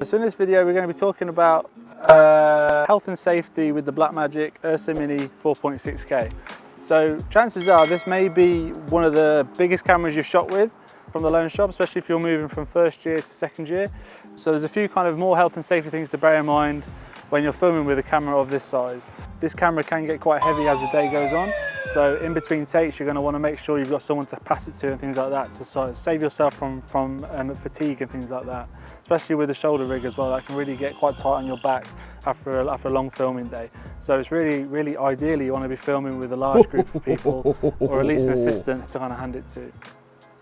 So in this video we're going to be talking about health and safety with the Blackmagic Ursa Mini 4.6K. So chances are this may be one of the biggest cameras you've shot with from the loan shop, especially if you're moving from first year to second year. So there's a few kind of more health and safety things to bear in mind when you're filming with a camera of this size. This camera can get quite heavy as the day goes on, so in between takes you're going to want to make sure you've got someone to pass it to and things like that to sort of save yourself from fatigue and things like that, especially with the shoulder rig as well. That can really get quite tight on your back after a long filming day. So it's really ideally you want to be filming with a large group of people or at least an assistant to kind of hand it to.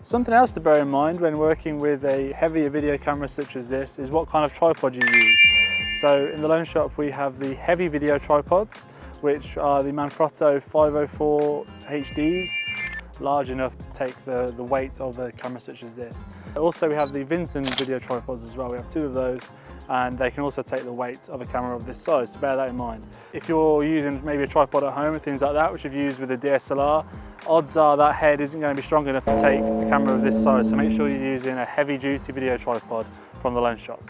Something else to bear in mind when working with a heavier video camera such as this is what kind of tripod you use. So in the loan shop we have the heavy video tripods, which are the Manfrotto 504 HDs, large enough to take the weight of a camera such as this. Also we have the Vinton video tripods as well. We have two of those and they can also take the weight of a camera of this size, so bear that in mind. If you're using maybe a tripod at home and things like that, which you've used with a DSLR, odds are that head isn't going to be strong enough to take a camera of this size, so make sure you're using a heavy duty video tripod from the loan shop.